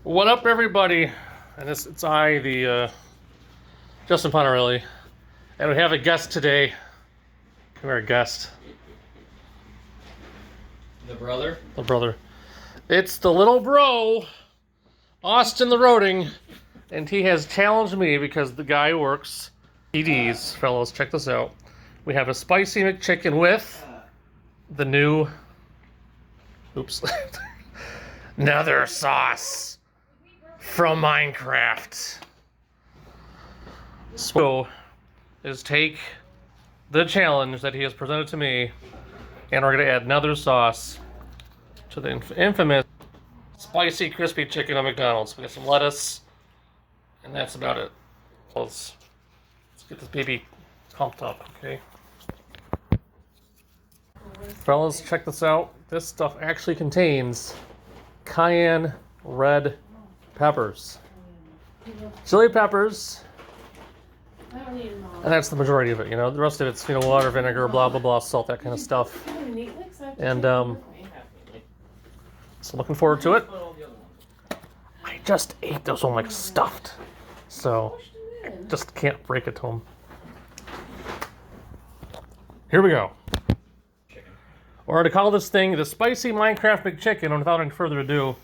What up, everybody? And it's I, the Justin Ponarelli, and we have a guest today. Come here, guest. The brother? The brother. It's the little bro, Austin the Roading, and he has challenged me because the guy works PDs. Fellas, check this out. We have a spicy McChicken with the new, oops, nether sauce from Minecraft. So, is take the challenge that he has presented to me, and we're going to add nether sauce to the infamous spicy crispy chicken at McDonald's. We got some lettuce, and that's about it. Let's get this baby pumped up, okay? Fellas, check this out. This stuff actually contains cayenne red peppers, chili peppers, and that's the majority of it. You know, the rest of it's, you know, water, vinegar, blah blah blah, salt, that kind of stuff. And so looking forward to it. I just ate this one like stuffed, so I just can't break it to him. Here we go. We're going to call this thing the Spicy Minecraft McChicken, and without any further ado.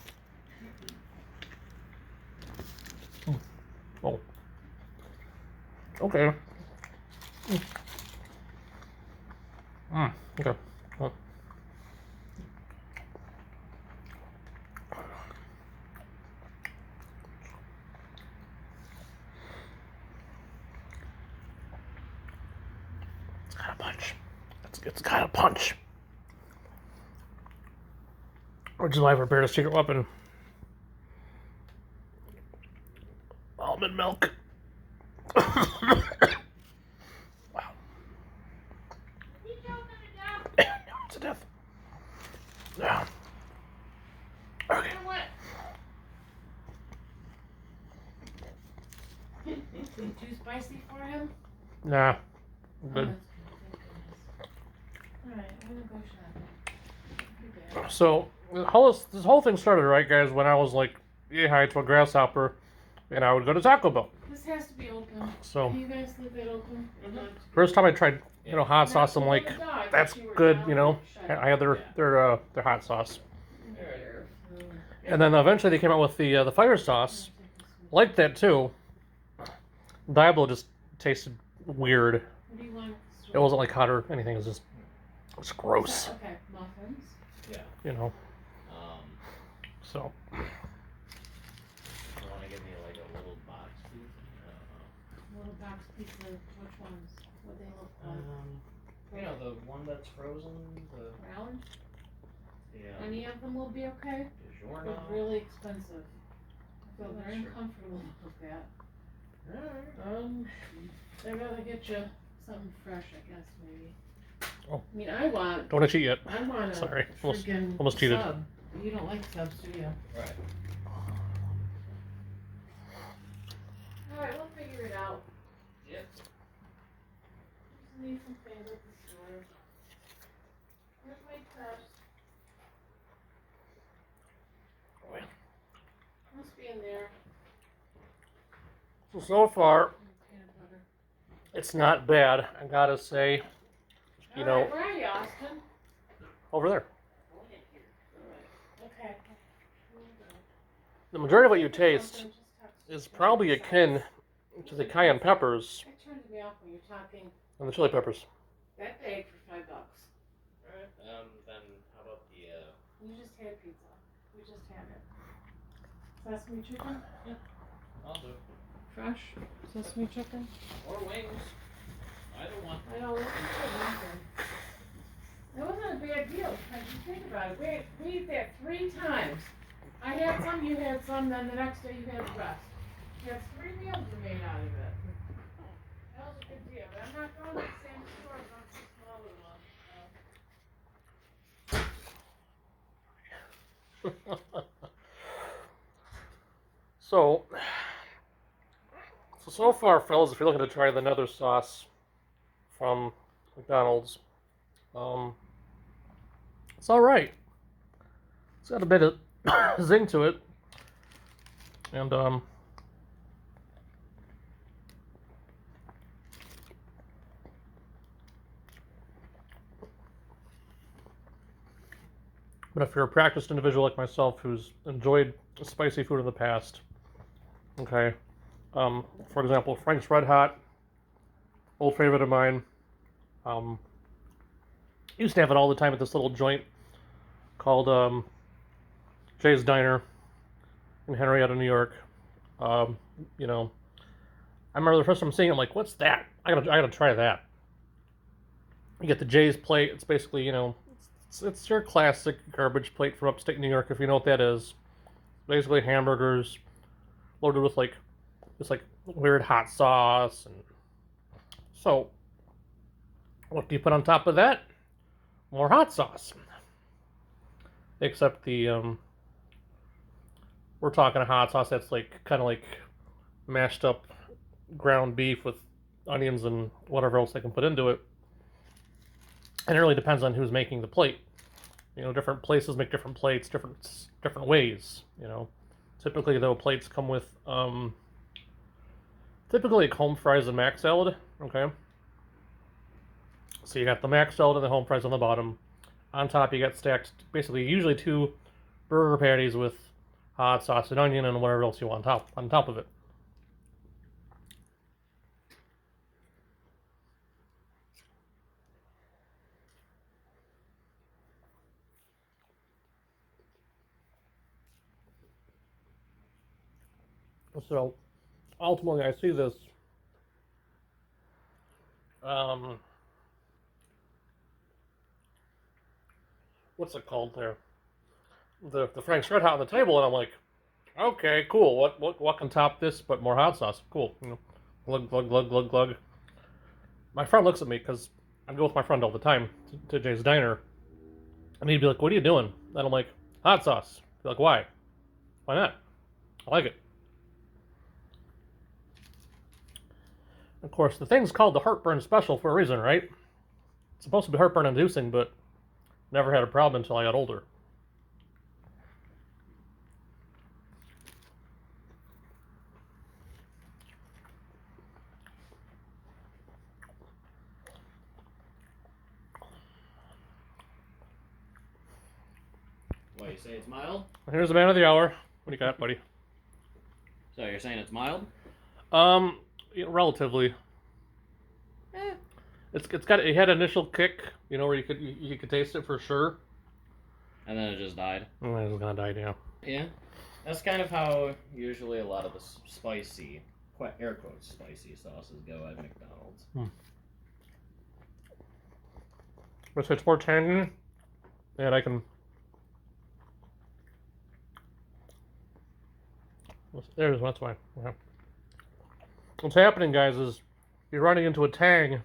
Oh. Okay. Okay. Oh. It's got a punch. It's got a punch. Which is why I prepared a secret weapon. Almond milk. Wow. To death. Yeah. Okay. Too spicy for him? Nah. Good. Alright, I'm gonna go shopping. So, this whole thing started, right, guys, when I was like high to a grasshopper, and I would go to Taco Bell. This has to be open. So, Can you guys leave it open? first time I tried, you know, hot sauce, I'm like, that's good, you know. I had their hot sauce. And then eventually they came out with the fire sauce. Liked that too. Diablo just tasted weird. What do you want? It wasn't like hot or anything. It was gross. Okay, muffins. Yeah. You know. So. You want to give me like a little box, please? Little box pizza. Which ones? What they look like? You know, the one that's frozen. The Round? yeah. Any of them will be okay? DiGiorno. They're really expensive. I feel very uncomfortable with that. I gotta get you something fresh, I guess, maybe. Oh. I mean, I want Don't want to cheat yet. a Sorry. friggin' Almost cheated. sub. You don't like subs, do you? Right. Alright, we'll figure it out. Yep. Just need some things at the store. Where's my purse? Well. Must be in there. So far, Peanut butter. it's not bad. I gotta say, you know, Alright, where are you, Austin? over there. Okay. The majority of what you taste is probably akin to the cayenne peppers It turns me off when you're talking and the chili peppers. that bag for $5. Alright. Then how about the You just had pizza. We just had it. Sesame chicken? I'll do it. Fresh sesame chicken? Or wings. Either one. I know, let's do one thing. It wasn't a bad deal. If you think about it, we ate that 3 times. I had some, you had some, then the next day you had the rest. You had 3 meals you made out of it. That was a good deal, but I'm not going to the same store, I'm not too small of one. So far, fellas, if you're looking to try the nether sauce from McDonald's, it's all right. It's got a bit of zing to it, and but if you're a practiced individual like myself who's enjoyed spicy food in the past, okay, for example, Frank's Red Hot, old favorite of mine. Used to have it all the time at this little joint called Jay's Diner in Henrietta, New York. You know, I remember the first time seeing it, I'm like, what's that? I gotta try that. You get the Jay's plate. It's basically, you know, it's your classic garbage plate from upstate New York, if you know what that is. Basically hamburgers loaded with like this like weird hot sauce, and so what do you put on top of that? More hot sauce. Except the we're talking a hot sauce that's like kind of like mashed up ground beef with onions and whatever else they can put into it. And it really depends on who's making the plate. You know, different places make different plates, different ways. You know, typically though plates come with typically home fries and mac salad. Okay, so you got the mac salad and the home fries on the bottom. On top, you got stacked basically usually 2 burger patties with hot sauce and onion and whatever else you want on top of it. So ultimately, I see this what's it called there? The Frank's Red Hot on the table, and I'm like, okay, cool. What can top this but more hot sauce? Cool. You know, glug glug glug glug glug. My friend looks at me because I go with my friend all the time to Jay's Diner, and he'd be like, "What are you doing?" And I'm like, "Hot sauce." He'd be like, "Why? Why not? I like it." Of course, the thing's called the heartburn special for a reason, right? It's supposed to be heartburn inducing, but never had a problem until I got older. What, you say it's mild? Here's the man of the hour. What do you got, buddy? So you're saying it's mild? Relatively. It had an initial kick, you know, where you could taste it for sure. And then it just died. And then it was gonna die down. Yeah. That's kind of how usually a lot of the spicy, air quotes, spicy sauces go at McDonald's. But it's more tangy, and I can. There's that's why. Okay. What's happening, guys, is you're running into a tang,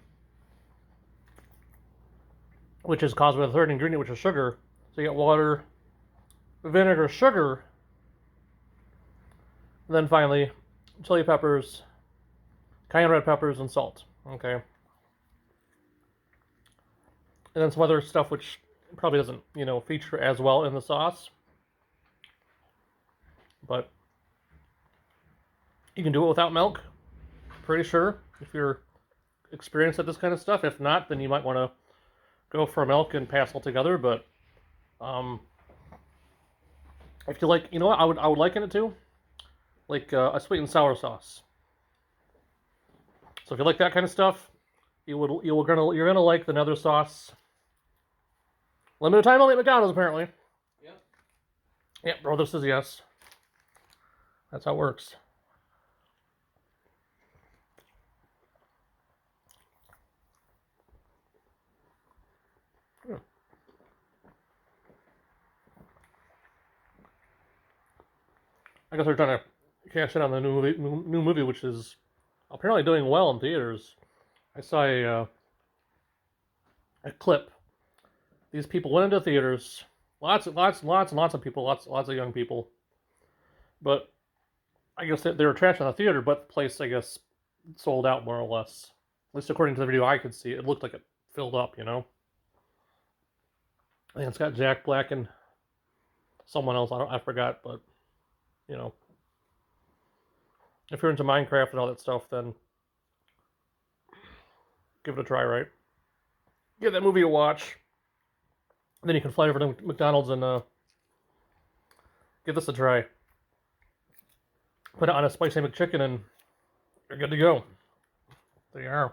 which is caused by the third ingredient, which is sugar. So you get water, vinegar, sugar, and then finally chili peppers, cayenne red peppers, and salt. Okay. And then some other stuff which probably doesn't, you know, feature as well in the sauce. But you can do it without milk, pretty sure, if you're experienced at this kind of stuff. If not, then you might want to go for milk and pass altogether. But if you like, you know what, I would liken it to like a sweet and sour sauce. So if you like that kind of stuff, you're gonna like the nether sauce. Limited time only at McDonald's, apparently. Yep. Yep, bro, this is yes. That's how it works. I guess they're trying to cash in on the new movie, which is apparently doing well in theaters. I saw a clip. These people went into theaters Lots and lots of people, lots of young people. But I guess they were trashing the theater, but the place, I guess, sold out more or less. At least according to the video I could see, it looked like it filled up, you know? And it's got Jack Black and someone else, I forgot, but, you know. If you're into Minecraft and all that stuff, then give it a try, right? Give that movie a watch. Then you can fly over to McDonald's and give this a try. Put it on a spicy McChicken and you're good to go. There you are.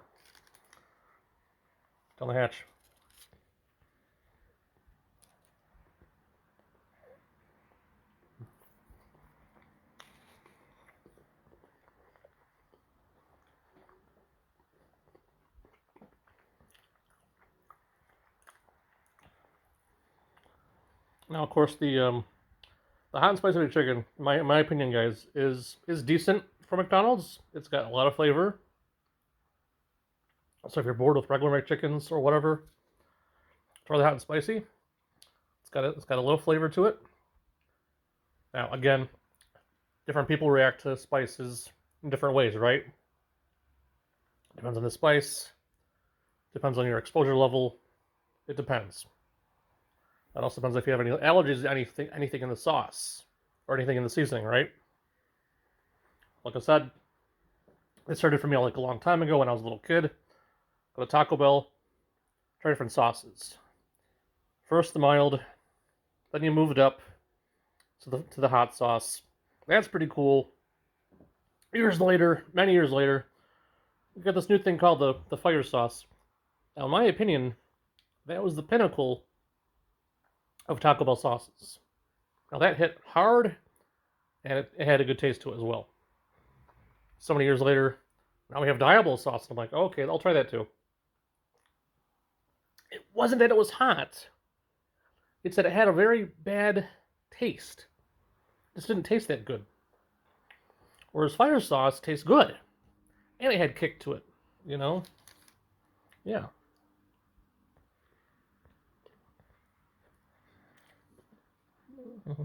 Down the hatch. Now, of course, the hot and spicy McChicken, my opinion, guys, is decent for McDonald's. It's got a lot of flavor. So if you're bored with regular McChickens or whatever, try the hot and spicy. It's got a little flavor to it. Now, again, different people react to spices in different ways, right? Depends on the spice. Depends on your exposure level. It depends. That also depends if you have any allergies to anything in the sauce or anything in the seasoning, right? Like I said, it started for me like a long time ago when I was a little kid. Go to Taco Bell, try different sauces. First the mild, then you move it up to the hot sauce. That's pretty cool. Years later, many years later, we got this new thing called the fire sauce. Now, in my opinion, that was the pinnacle of Taco Bell sauces. Now that hit hard, and it had a good taste to it as well. So many years later, now we have Diablo sauce, and I'm like, okay, I'll try that too. It wasn't that it was hot. It's that it had a very bad taste. It just didn't taste that good. Whereas fire sauce tastes good. And it had kick to it, you know? Yeah. Mm-hmm.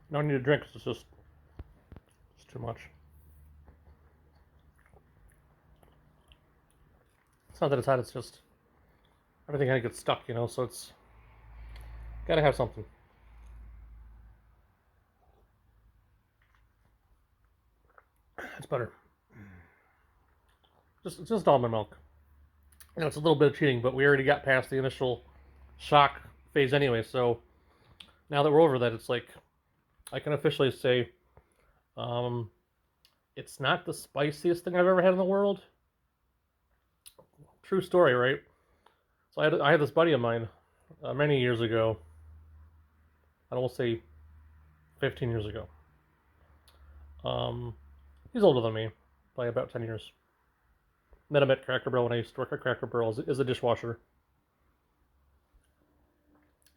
No need to drink because it's too much. It's not that it's hot, it's just everything kind of gets stuck, you know, so it's gotta have something. It's better. Just almond milk. You know, it's a little bit of cheating, but we already got past the initial shock phase anyway, so now that we're over that, it's like I can officially say it's not the spiciest thing I've ever had in the world. True story, right? So I had this buddy of mine many years ago. I will say 15 years ago. He's older than me by about 10 years. Met him at Cracker Barrel when I used to work at Cracker Barrel as a dishwasher.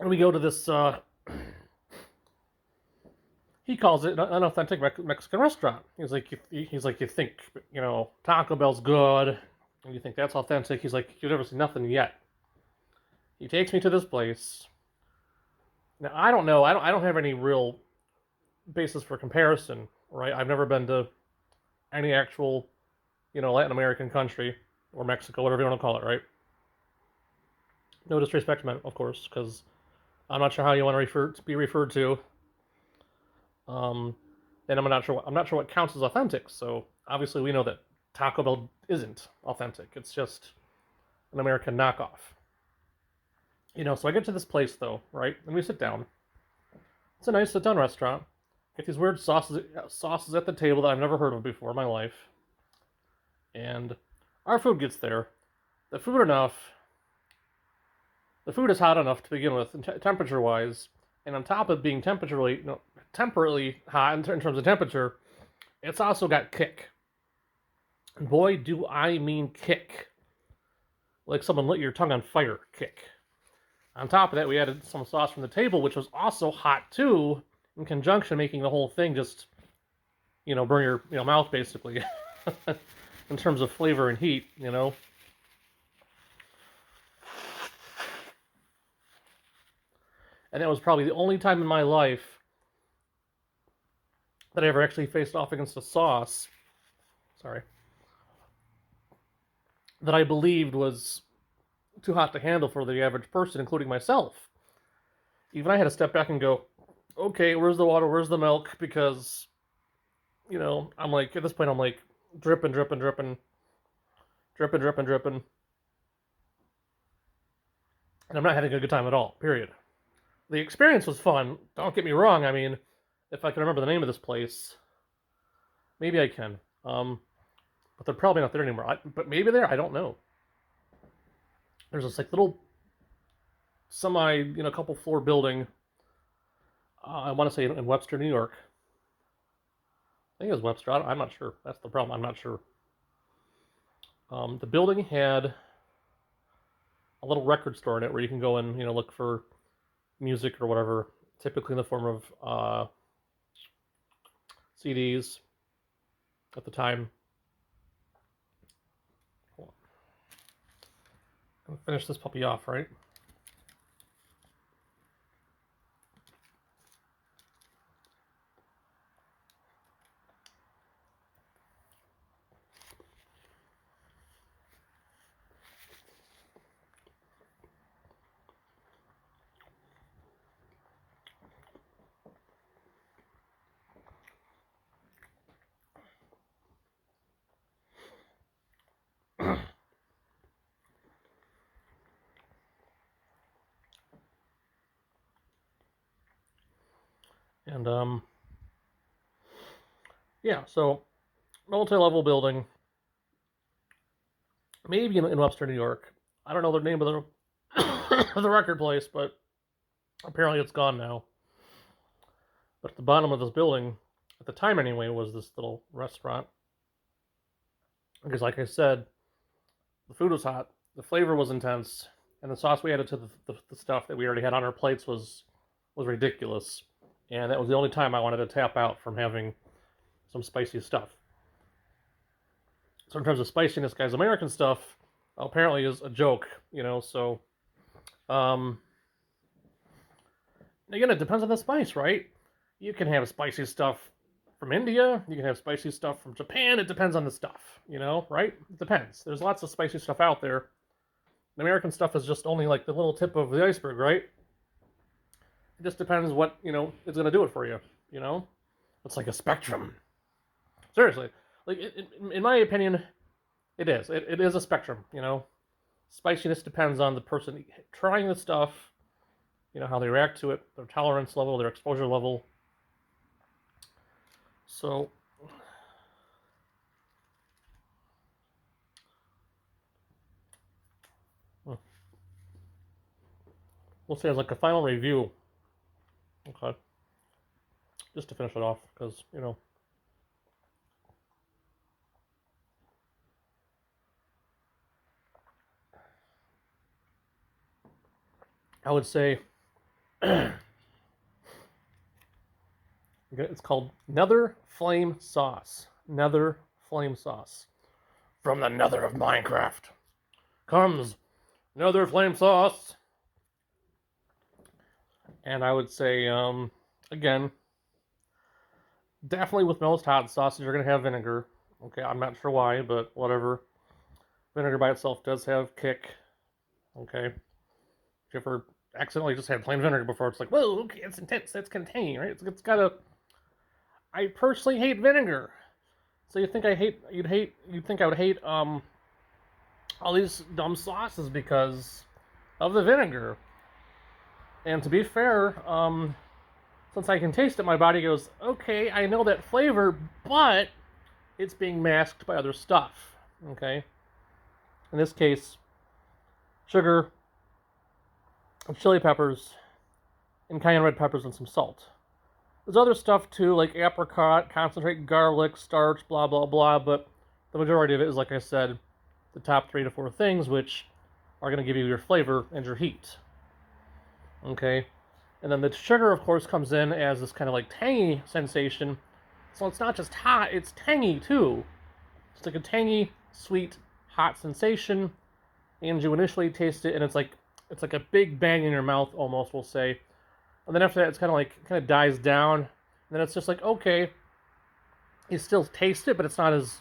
And we go to this, he calls it an authentic Mexican restaurant. He's like, you think, you know, Taco Bell's good, and you think that's authentic. He's like, you've never seen nothing yet. He takes me to this place. Now, I don't know. I don't have any real basis for comparison, right? I've never been to any actual, you know, Latin American country or Mexico, whatever you want to call it, right? No disrespect meant, of course, because I'm not sure how you want to be referred to. And I'm not sure what counts as authentic. So obviously we know that Taco Bell isn't authentic. It's just an American knockoff. You know, so I get to this place though, right? And we sit down. It's a nice sit-down restaurant. Get these weird sauces at the table that I've never heard of before in my life. And our food gets there. The food is hot enough to begin with, temperature-wise. And on top of being temporarily hot in terms of temperature, it's also got kick. And boy, do I mean kick. like someone lit your tongue on fire kick. On top of that, we added some sauce from the table, which was also hot too, in conjunction, making the whole thing just, burn your mouth basically, in terms of flavor and heat, And that was probably the only time in my life that I ever actually faced off against a sauce, that I believed was too hot to handle for the average person, including myself. Even I had to step back and go, okay, where's the water, where's the milk? Because, I'm like, at this point, I'm like, dripping. And I'm not having a good time at all, period. The experience was fun, don't get me wrong. I mean, if I can remember the name of this place, maybe I can. But they're probably not there anymore. But maybe they're, I don't know. There's this like little couple floor building. I want to say in Webster, New York. I think it was Webster. I'm not sure. That's the problem. I'm not sure. The building had a little record store in it where you can go and look for music or whatever, typically in the form of CDs at the time. Hold on. I'm gonna finish this puppy off, right? And yeah, so multi-level building, maybe in Webster, New York. I don't know the name of the record place, but apparently it's gone now. But at the bottom of this building, at the time anyway, was this little restaurant. Because like I said, the food was hot, the flavor was intense, and the sauce we added to the stuff that we already had on our plates was ridiculous. And that was the only time I wanted to tap out from having some spicy stuff. So in terms of spiciness, guys, American stuff apparently is a joke, so again, it depends on the spice, right? You can have spicy stuff from India, you can have spicy stuff from Japan, it depends on the stuff, right? It depends. There's lots of spicy stuff out there. The American stuff is just only like the little tip of the iceberg, right? It just depends what, is going to do it for you, It's like a spectrum. Seriously. Like, in my opinion, it is. It is a spectrum, Spiciness depends on the person trying the stuff, how they react to it, their tolerance level, their exposure level. So, we'll say as like a final review. Okay. Just to finish it off, because, I would say it's called Nether Flame Sauce. Nether Flame Sauce. From the Nether of Minecraft comes Nether Flame Sauce. And I would say, again, definitely with most hot sauces, you're going to have vinegar. Okay, I'm not sure why, but whatever. Vinegar by itself does have kick. Okay. If you ever accidentally just had plain vinegar before, it's like, whoa, okay, it's intense, it's contained, right? It's got a... I personally hate vinegar. So you'd think I would hate all these dumb sauces because of the vinegar. And to be fair, since I can taste it, my body goes, okay, I know that flavor, but it's being masked by other stuff. Okay? In this case, sugar, chili peppers, and cayenne red peppers, and some salt. There's other stuff too, like apricot, concentrate, garlic, starch, blah, blah, blah, but the majority of it is, like I said, the top 3 to 4 things, which are going to give you your flavor and your heat. Okay, and then the sugar, of course, comes in as this kind of like tangy sensation. So it's not just hot, it's tangy too. It's like a tangy, sweet, hot sensation. And you initially taste it, and it's like a big bang in your mouth, almost, we'll say. And then after that, it's kind of dies down. And then it's just like, okay, you still taste it, but it's not as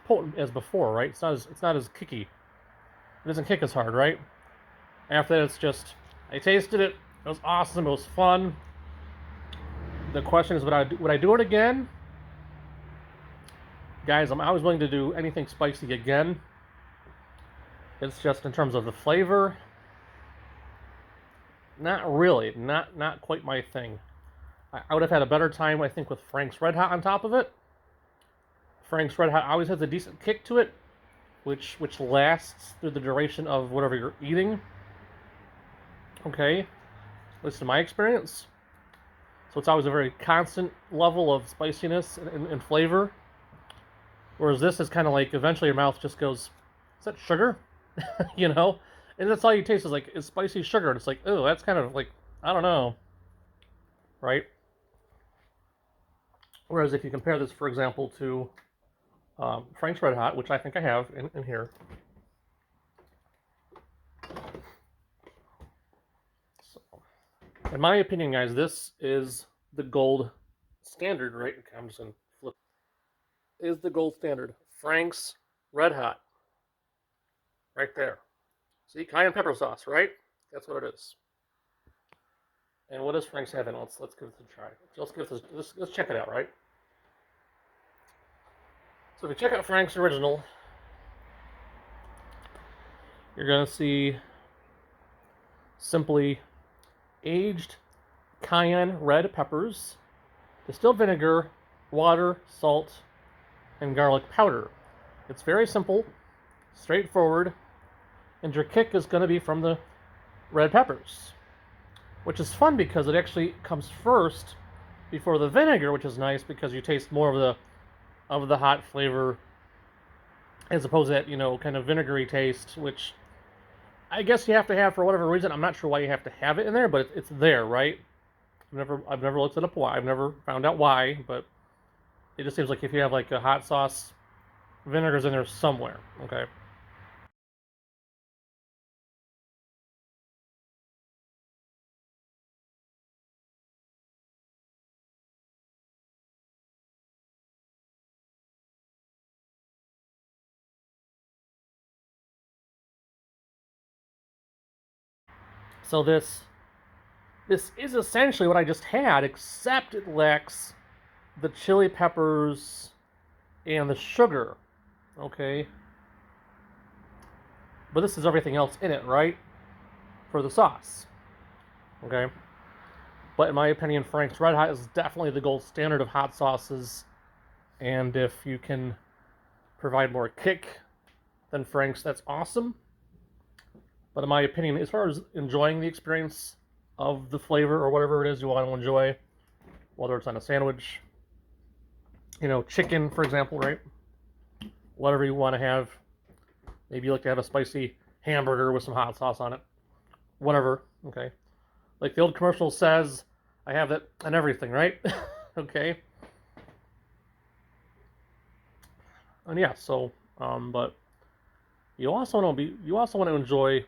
potent as before, right? It's not as kicky. It doesn't kick as hard, right? After that, it's just, I tasted it. It was awesome. It was fun. The question is, would I do it again? Guys, I'm always willing to do anything spicy again. It's just in terms of the flavor, not really, not quite my thing. I would have had a better time, I think, with Frank's Red Hot on top of it. Frank's Red Hot always has a decent kick to it, which lasts through the duration of whatever you're eating. Okay, at least in my experience. So it's always a very constant level of spiciness and flavor. Whereas this is kind of like, eventually your mouth just goes, is that sugar? You know? And that's all you taste is like, it's spicy sugar. And it's like, oh, that's kind of like, I don't know. Right? Whereas if you compare this, for example, to Frank's Red Hot, which I think I have in here. So, in my opinion, guys, this is the gold standard, right? Okay, I'm just going to flip. Is the gold standard. Frank's Red Hot. Right there. See, cayenne pepper sauce, right? That's what it is. And what does Frank's have in it? Let's give this a try. Let's check it out, right? So if you check out Frank's original, you're gonna see simply aged cayenne red peppers, distilled vinegar, water, salt, and garlic powder. It's very simple, straightforward, and your kick is going to be from the red peppers, which is fun because it actually comes first before the vinegar, which is nice because you taste more of the hot flavor as opposed to that, you know, kind of vinegary taste, which I guess you have to have for whatever reason. I'm not sure why you have to have it in there, but it's there, right? I've never looked it up why. I've never found out why, but it just seems like if you have like a hot sauce, vinegar's in there somewhere, okay? So this is essentially what I just had, except it lacks the chili peppers and the sugar, okay? But this is everything else in it, right? For the sauce, okay? But in my opinion, Frank's Red Hot is definitely the gold standard of hot sauces. And if you can provide more kick than Frank's, that's awesome. But in my opinion, as far as enjoying the experience of the flavor or whatever it is you want to enjoy, whether it's on a sandwich, you know, chicken, for example, right? Whatever you want to have. Maybe you like to have a spicy hamburger with some hot sauce on it. Whatever, okay? Like the old commercial says, I have that and everything, right? Okay? And yeah, so, but you also want to enjoy.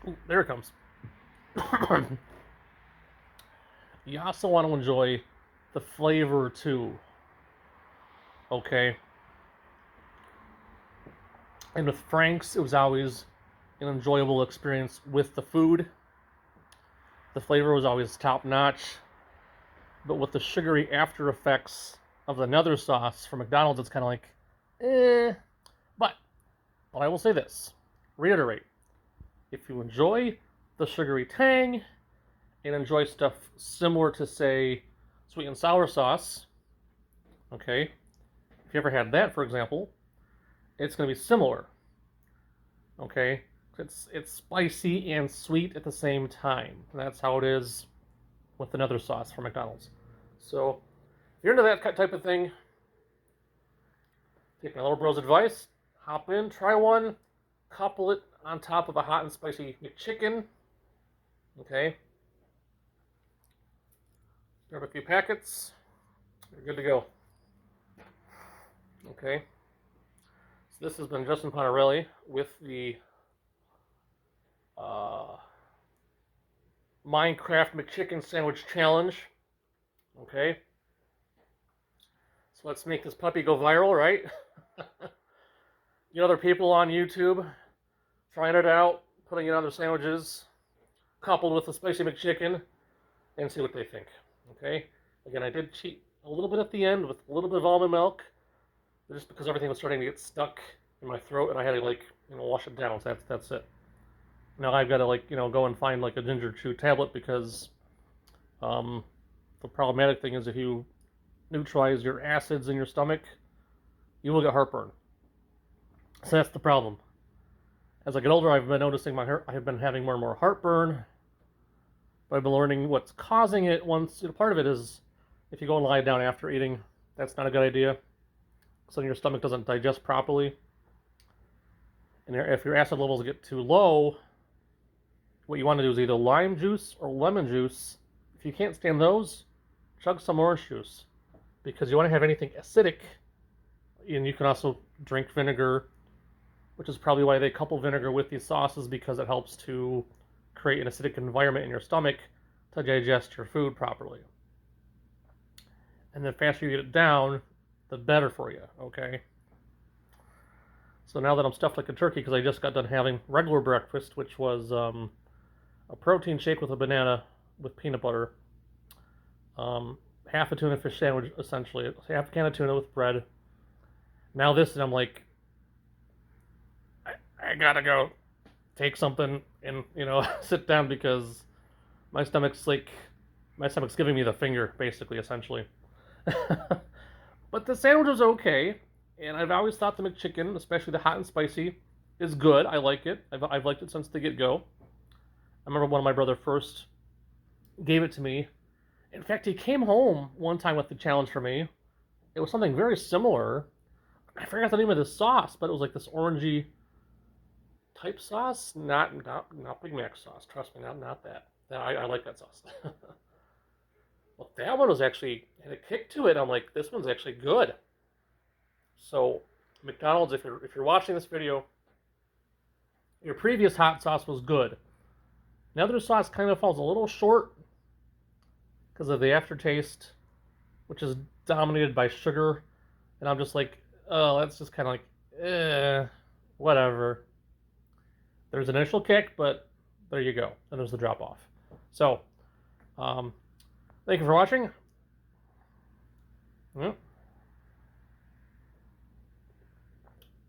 Ooh, there it comes. You also want to enjoy the flavor too. Okay? And with Frank's, it was always an enjoyable experience with the food. The flavor was always top notch. But with the sugary after effects of another sauce from McDonald's, it's kind of like, eh. But I will say this, reiterate, if you enjoy the sugary tang and enjoy stuff similar to, say, sweet and sour sauce, okay, if you ever had that, for example, it's going to be similar, okay? It's spicy and sweet at the same time. That's how it is with another sauce from McDonald's. So, if you're into that type of thing, take my little bro's advice, hop in, try one, couple it on top of a hot and spicy McChicken. Okay. Grab a few packets. You're good to go. Okay. So this has been Justin Pontarelli with the Minecraft McChicken Sandwich Challenge. Okay. So let's make this puppy go viral, right? You know, there are people on YouTube trying it out, putting it on their sandwiches, coupled with the spicy McChicken, and see what they think. Okay? Again, I did cheat a little bit at the end with a little bit of almond milk, just because everything was starting to get stuck in my throat, and I had to, like, you know, wash it down. So that's it. Now I've got to, like, you know, go and find like a ginger chew tablet, because the problematic thing is if you neutralize your acids in your stomach, you will get heartburn. So that's the problem. As I get older, I've been noticing I've been having more and more heartburn. But I've been learning what's causing it. Once, you know, part of it is if you go and lie down after eating, that's not a good idea. So your stomach doesn't digest properly. And if your acid levels get too low, what you want to do is either lime juice or lemon juice. If you can't stand those, chug some orange juice, because you want to have anything acidic. And you can also drink vinegar, which is probably why they couple vinegar with these sauces, because it helps to create an acidic environment in your stomach to digest your food properly. And the faster you get it down, the better for you, okay? So now that I'm stuffed like a turkey, because I just got done having regular breakfast, which was a protein shake with a banana with peanut butter, half a tuna fish sandwich, essentially, half a can of tuna with bread. Now this, and I'm like, I gotta go take something and, you know, sit down, because my stomach's giving me the finger, basically, essentially. But the sandwich was okay, and I've always thought the McChicken, especially the hot and spicy, is good. I like it. I've liked it since the get-go. I remember when my brother first gave it to me. In fact, he came home one time with the challenge for me. It was something very similar. I forgot the name of the sauce, but it was like this orangey type sauce. Not Big Mac sauce. Trust me, not that. I like that sauce. Well, that one was actually had a kick to it. I'm like, this one's actually good. So, McDonald's, if you're watching this video, your previous hot sauce was good. Now their sauce kind of falls a little short because of the aftertaste, which is dominated by sugar. And I'm just like, oh, that's just kind of like, whatever. There's an initial kick, but there you go. And there's the drop off. So, thank you for watching. Well,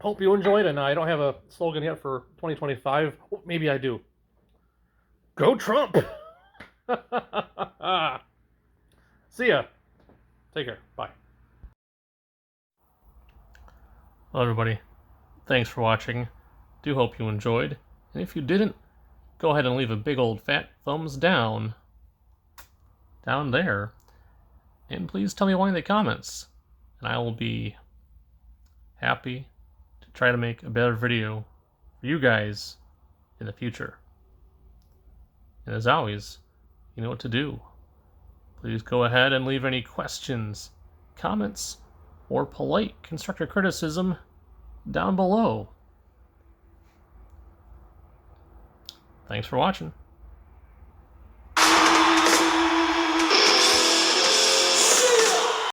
hope you enjoyed, and I don't have a slogan yet for 2025. Oh, maybe I do. Go Trump! See ya. Take care. Bye. Hello, everybody. Thanks for watching. Do hope you enjoyed. And if you didn't, go ahead and leave a big old fat thumbs down there. And please tell me why in the comments. And I will be happy to try to make a better video for you guys in the future. And as always, you know what to do. Please go ahead and leave any questions, comments, or polite constructive criticism down below. Thanks for watching.